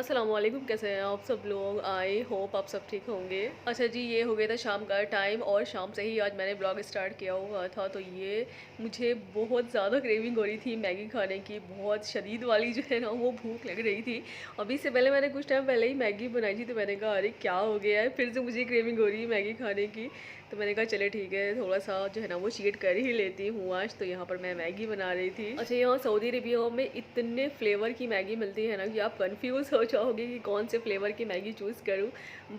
अस्सलाम वालेकुम, कैसे हैं आप सब लोग। आई होप आप सब ठीक होंगे। अच्छा जी, ये हो गया था शाम का टाइम और शाम से ही आज मैंने ब्लॉग स्टार्ट किया हुआ था। तो ये मुझे बहुत ज़्यादा क्रेविंग हो रही थी मैगी खाने की, बहुत शदीद वाली जो है ना वो भूख लग रही थी। अभी से पहले मैंने कुछ टाइम पहले ही मैगी बनाई थी, तो मैंने कहा अरे क्या हो गया है, फिर से मुझे क्रेविंग हो रही है मैगी खाने की। तो मैंने कहा चले ठीक है, थोड़ा सा जो है ना वो चीट कर ही लेती हूँ आज। तो यहाँ पर मैं मैगी बना रही थी। अच्छा, यहाँ सऊदी अरेबिया में इतने फ्लेवर की मैगी मिलती है ना कि आप कंफ्यूज हो जाओगे कि कौन से फ्लेवर की मैगी चूज़ करूँ।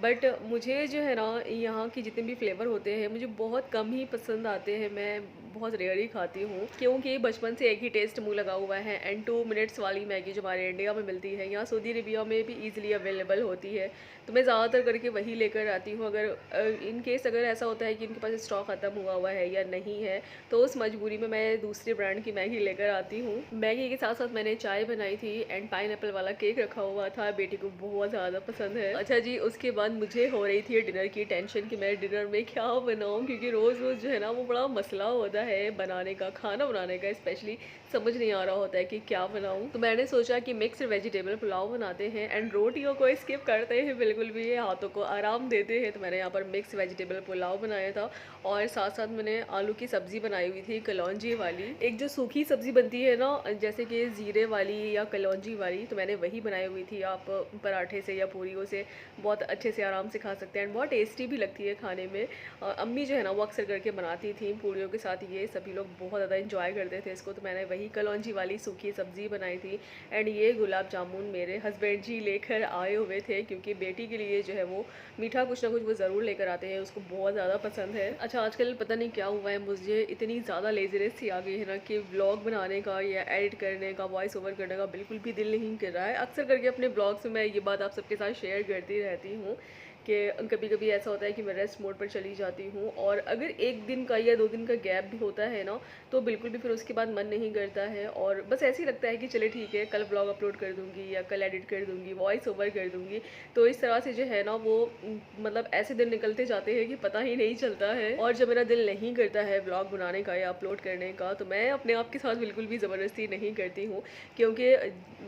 बट मुझे जो है ना यहाँ के जितने भी फ्लेवर होते हैं मुझे बहुत कम ही पसंद आते हैं। मैं बहुत रेयर ही खाती हूँ क्योंकि बचपन से एक ही टेस्ट मुँह लगा हुआ है। एंड 2 मिनट्स वाली मैगी जो हमारे इंडिया में मिलती है यहाँ सऊदी अरेबिया में भी ईजिली अवेलेबल होती है। तो मैं ज़्यादातर करके वही लेकर आती हूँ। अगर इन केस अगर ऐसा होता है कि इनके पास स्टॉक ख़त्म हुआ हुआ है या नहीं है, तो उस मजबूरी में मैं दूसरे ब्रांड की मैगी लेकर आती हूँ। मैगी के साथ साथ मैंने चाय बनाई थी एंड पाइनएप्पल वाला केक रखा हुआ था, बेटी को बहुत ज़्यादा पसंद है। अच्छा जी, उसके बाद मुझे हो रही थी डिनर की टेंशन कि मैं डिनर में क्या बनाऊँ, क्योंकि रोज़ रोज़ जो है ना वो बड़ा मसला होता है बनाने का, खाना बनाने का स्पेशली समझ नहीं आ रहा होता है कि क्या बनाऊँ। तो मैंने सोचा कि मिक्स्ड वेजिटेबल पुलाव बनाते हैं एंड रोटियों को स्किप करते हैं, बिल्कुल भी ये हाथों को आराम देते हैं। तो मैंने यहाँ पर मिक्स वेजिटेबल पुलाव बनाया था और साथ साथ मैंने आलू की सब्ज़ी बनाई हुई थी कलौंजी वाली। एक जो सूखी सब्ज़ी बनती है ना, जैसे कि ज़ीरे वाली या कलौंजी वाली, तो मैंने वही बनाई हुई थी। आप पराठे से या पूरियों से बहुत अच्छे से आराम से खा सकते हैं एंड बहुत टेस्टी भी लगती है खाने में। अम्मी जो है ना वो अक्सर करके बनाती थी पूरियों के साथ, ये सभी लोग बहुत ज़्यादा इंजॉय करते थे इसको। तो मैंने वही कलौंजी वाली सूखी सब्ज़ी बनाई थी एंड ये गुलाब जामुन मेरे हस्बैंड जी लेकर आए हुए थे, क्योंकि बेटी के लिए जो है वो मीठा कुछ ना कुछ वो ज़रूर लेकर आते हैं, उसको बहुत ज़्यादा पसंद है। अच्छा, आजकल पता नहीं क्या हुआ है, मुझे इतनी ज़्यादा लेज़ीनेस सी आ गई है ना कि व्लॉग बनाने का या एडिट करने का, वॉइस ओवर करने का बिल्कुल भी दिल नहीं कर रहा है। अक्सर करके अपने ब्लॉग्स में मैं ये बात आप सबके साथ शेयर करती रहती हूँ कि कभी कभी ऐसा होता है कि मैं रेस्ट मोड पर चली जाती हूँ, और अगर 1 दिन का या 2 दिन का गैप भी होता है ना, तो बिल्कुल भी फिर उसके बाद मन नहीं करता है और बस ऐसे ही लगता है कि चले ठीक है कल ब्लॉग अपलोड कर दूँगी या कल एडिट कर दूँगी, वॉइस ओवर कर दूँगी। तो इस तरह से जो है ना वो मतलब ऐसे दिन निकलते जाते हैं कि पता ही नहीं चलता है। और जब मेरा दिल नहीं करता है ब्लॉग बनाने का या अपलोड करने का, तो मैं अपने आप के साथ बिल्कुल भी ज़बरदस्ती नहीं करती हूँ, क्योंकि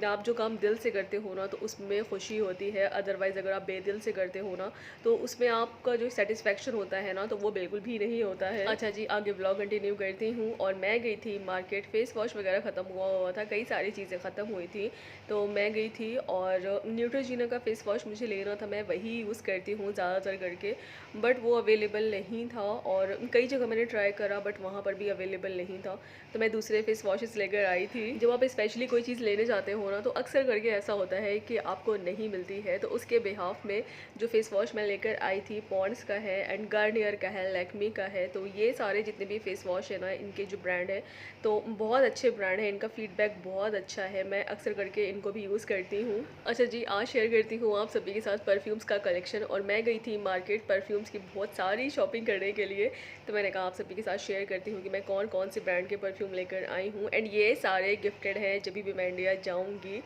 आप जो काम दिल से करते हो ना तो उसमें खुशी होती है। अदरवाइज़ अगर आप बेदिल से करते हो ना, तो उसमें आपका जो सेटिस्फेक्शन होता है ना, तो वो बिल्कुल भी नहीं होता है। अच्छा जी, आगे व्लॉग कंटिन्यू करती हूँ। और मैं गई थी मार्केट, फेस वॉश वगैरह ख़त्म हुआ था, कई सारी चीज़ें ख़त्म हुई थी, तो मैं गई थी और न्यूट्रोजीना का फेस वॉश मुझे लेना था, मैं वही यूज़ करती हूँ ज़्यादातर करके। बट वो अवेलेबल नहीं था और कई जगह मैंने ट्राई करा बट वहाँ पर भी अवेलेबल नहीं था, तो मैं दूसरे फेस वॉशेस लेकर आई थी। जब आप स्पेशली कोई चीज़ लेने जाते हो ना, तो अक्सर करके ऐसा होता है कि आपको नहीं मिलती है, तो उसके बिहाफ में जो फेस वॉश मैं लेकर आई थी पॉन्ड्स का है एंड गार्नियर का है, लैक्मी का है। तो ये सारे जितने भी फेस वॉश है ना, इनके जो ब्रांड है तो बहुत अच्छे ब्रांड है, इनका फीडबैक बहुत अच्छा है, मैं अक्सर करके इनको भी यूज़ करती हूँ। अच्छा जी, आज शेयर करती हूँ आप सभी के साथ परफ्यूम्स का कलेक्शन। और मैं गई थी मार्केट परफ्यूम्स की बहुत सारी शॉपिंग करने के लिए, तो मैंने कहा आप सभी के साथ शेयर करती हूँ कि मैं कौन कौन से ब्रांड के परफ्यूम लेकर आई हूँ। एंड ये सारे गिफ्टेड हैं, जब भी मैं इंडिया जाऊँगी,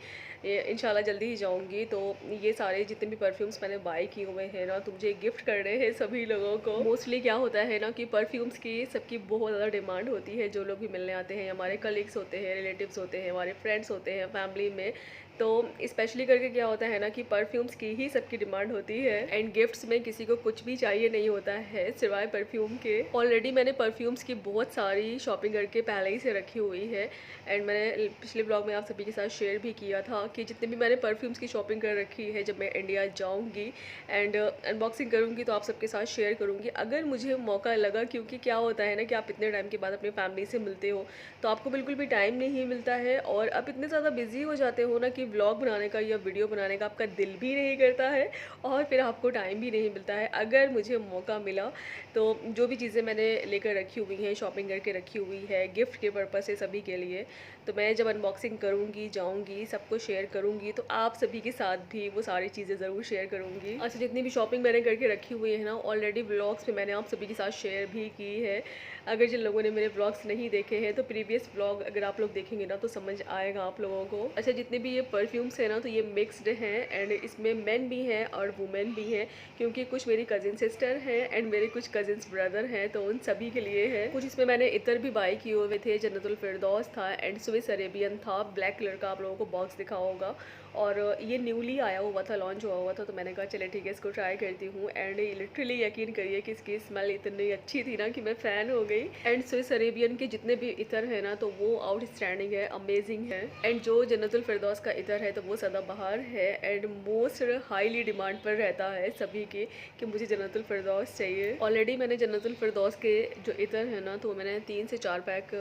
ये इंशाल्लाह जल्दी ही जाऊँगी, तो ये सारे जितने भी परफ्यूम्स मैंने बाय किए हुए हैं ना, तो मुझे गिफ्ट करने हैं सभी लोगों को। मोस्टली क्या होता है ना कि परफ्यूम्स की सबकी बहुत ज़्यादा डिमांड होती है, जो लोग भी मिलने आते हैं, हमारे कलीग्स होते हैं, रिलेटिव्स होते हैं, हमारे फ्रेंड्स होते हैं फैमिली में, तो स्पेशली करके क्या होता है ना कि परफ्यूम्स की ही सबकी डिमांड होती है। एंड गिफ्ट्स में किसी को कुछ भी चाहिए नहीं होता है सिवाय परफ्यूम के। ऑलरेडी मैंने परफ्यूम्स की बहुत सारी शॉपिंग करके पहले ही से रखी हुई है एंड मैंने पिछले ब्लॉग में आप सभी के साथ शेयर भी किया था कि जितने भी मैंने परफ्यूम्स की शॉपिंग कर रखी है, जब मैं इंडिया जाऊंगी एंड अनबॉक्सिंग करूंगी तो आप सबके साथ शेयर करूंगी अगर मुझे मौका लगा। क्योंकि क्या होता है ना कि आप इतने टाइम के बाद अपनी फैमिली से मिलते हो, तो आपको बिल्कुल भी टाइम नहीं मिलता है और आप इतने ज़्यादा बिजी हो जाते हो ना कि व्लॉग बनाने का या वीडियो बनाने का आपका दिल भी नहीं करता है और फिर आपको टाइम भी नहीं मिलता है। अगर मुझे मौका मिला तो जो भी चीज़ें मैंने लेकर रखी हुई हैं, शॉपिंग करके रखी हुई है गिफ्ट के पर्पज़ से सभी के लिए, तो मैं जब अनबॉक्सिंग करूँगी, जाऊँगी, सबको शेयर करूँगी, तो आप सभी के साथ भी वो सारी चीज़ें ज़रूर शेयर करूँगी। अच्छा, जितनी जितनी भी शॉपिंग मैंने करके रखी हुई है ना, ऑलरेडी व्लॉग्स में मैंने आप सभी के साथ शेयर भी की है। अगर जिन लोगों ने मेरे व्लॉग्स नहीं देखे हैं तो प्रीवियस व्लॉग अगर आप लोग देखेंगे ना तो समझ आएगा आप लोगों को। अच्छा, जितने भी ये परफ्यूम्स हैं ना तो ये मिक्स्ड हैं एंड इसमें मेन भी हैं और वुमेन भी हैं, क्योंकि कुछ मेरी कज़िन सिस्टर हैं एंड मेरे कुछ कज़िन्स ब्रदर हैं, तो उन सभी के लिए है। कुछ इसमें मैंने इतर भी बाई किए हुए थे, जन्नतुल फिरदौस था एंड स्विस अरेबियन था, ब्लैक कलर का आप लोगों को बॉक्स दिखा होगा। और ये न्यूली आया हुआ था, लॉन्च हुआ था, तो मैंने कहा चले ठीक है इसको ट्राई करती हूँ। एंड लिटरली यकीन करिए कि इसकी स्मेल इतनी अच्छी थी ना कि मैं फ़ैन हो गई। एंड स्विस अरेबियन के जितने भी इतर है ना तो वो आउटस्टैंडिंग है, अमेजिंग है। एंड जो जन्नतुल फिरदौस का इतर है तो वो सदाबहार है एंड मोस्ट हाईली डिमांड पर रहता है सभी के कि मुझे जन्नतुल फिरदौस चाहिए। ऑलरेडी मैंने जन्नतुल फिरदौस के जो इतर है ना तो मैंने 3 से 4 पैक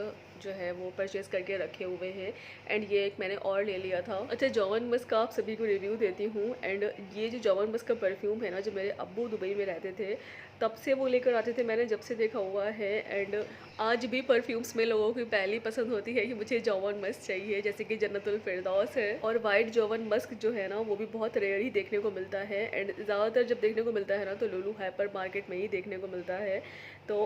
जो है वो परचेज़ करके रखे हुए हैं एंड ये एक मैंने और ले लिया था। अच्छा, जॉन मस्क का आप सभी को रिव्यू देती हूँ। एंड ये जो जॉन मस्क का परफ्यूम है ना, जब मेरे अब्बू दुबई में रहते थे तब से वो लेकर आते थे, मैंने जब से देखा हुआ है। एंड आज भी परफ्यूम्स में लोगों की पहली पसंद होती है कि मुझे जॉन मस्क चाहिए, जैसे कि जन्नतुल फिरदौस है। और वाइट जॉन मस्क जो है ना वो भी बहुत रेयर ही देखने को मिलता है एंड ज़्यादातर जब देखने को मिलता है ना तो लुलु हाइपर मार्केट में ही देखने को मिलता है। तो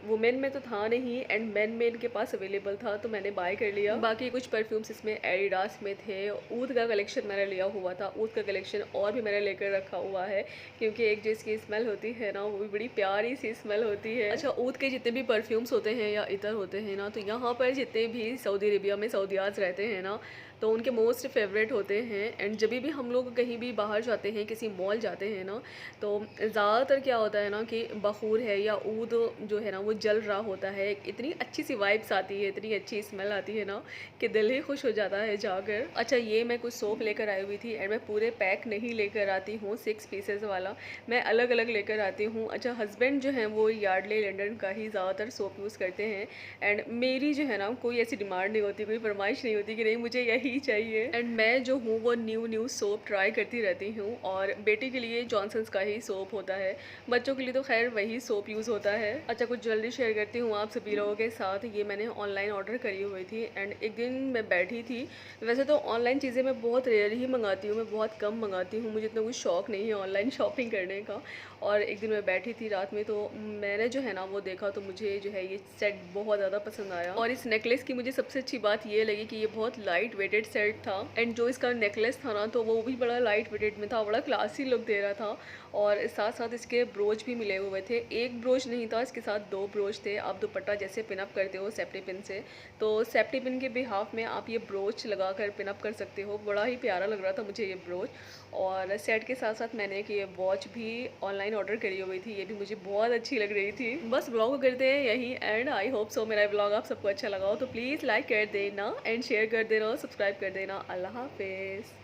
वुमेन में तो था नहीं एंड मेन में इनके पास अवेलेबल था तो मैंने बाय कर लिया। बाकी कुछ परफ्यूम्स इसमें एडिडास में थे। ऊद का कलेक्शन मैंने लिया हुआ था, ऊद का कलेक्शन और भी मैंने लेकर रखा हुआ है, क्योंकि एक जो इसकी स्मेल होती है ना वो भी बड़ी प्यारी सी स्मेल होती है। अच्छा, ऊद के जितने भी परफ्यूम्स होते हैं या इतर होते हैं ना तो यहाँ पर जितने भी सऊदी अरेबिया में सऊदियाज रहते हैं ना तो उनके मोस्ट फेवरेट होते हैं। एंड जब भी हम लोग कहीं भी बाहर जाते हैं, किसी मॉल जाते हैं ना तो ज़्यादातर क्या होता है ना कि बखूर है या ऊद जो है ना वो जल रहा होता है, इतनी अच्छी सी वाइब्स आती है, इतनी अच्छी स्मेल आती है ना कि दिल ही खुश हो जाता है जाकर। अच्छा, ये मैं कुछ सोप लेकर आई हुई थी एंड मैं पूरे पैक नहीं लेकर आती हूँ, 6 पीसेस वाला मैं अलग अलग लेकर आती हूँ। अच्छा, हस्बैंड जो है वो यार्डले लंदन का ही ज़्यादातर सोप यूज़ करते हैं एंड मेरी जो है ना कोई ऐसी डिमांड नहीं होती, कोई फरमाइश नहीं होती कि नहीं मुझे यही चाहिए। एंड मैं जो हूँ वो न्यू सोप ट्राई करती रहती हूँ और बेटी के लिए जॉनसन्स का ही सोप होता है, बच्चों के लिए तो खैर वही सोप यूज़ होता है। अच्छा, कुछ जल्दी शेयर करती हूँ आप सभी लोगों के साथ। ये मैंने ऑनलाइन ऑर्डर करी हुई थी एंड एक दिन मैं बैठी थी, वैसे तो ऑनलाइन चीज़ें मैं बहुत रेयर ही मंगाती हूँ, मैं बहुत कम मंगाती हूँ, मुझे इतना कुछ शौक नहीं है ऑनलाइन शॉपिंग करने का। और एक दिन मैं बैठी थी रात में तो मैंने जो है ना वो देखा तो मुझे जो है ये सेट बहुत ज़्यादा पसंद आया। और इस नेकलेस की मुझे सबसे अच्छी बात ये लगी कि ये बहुत लाइट वेटेड सेट था एंड जो इसका नेकलेस था ना तो वो भी बड़ा लाइट वेटेड में था, बड़ा क्लासी लुक दे रहा था। और साथ साथ इसके ब्रोच भी मिले हुए थे, एक ब्रोच नहीं था, इसके साथ 2 ब्रोच थे। आप दुपट्टा जैसे पिनअप करते हो सेफ्टी पिन से, तो सेफ्टी पिन के बिहाफ में आप ये ब्रोच लगा कर पिनअप कर सकते हो। बड़ा ही प्यारा लग रहा था मुझे ये ब्रोच। और सेट के साथ साथ मैंने कि ये वॉच भी ऑनलाइन ऑर्डर करी हुई थी, ये भी मुझे बहुत अच्छी लग रही थी। बस ब्लॉग करते हैं यही एंड आई होप सो मेरा ब्लॉग आप सबको अच्छा लगा हो तो प्लीज़ लाइक कर देना एंड शेयर कर देना, सब्सक्राइब कर देना। अल्लाह हाफिज़।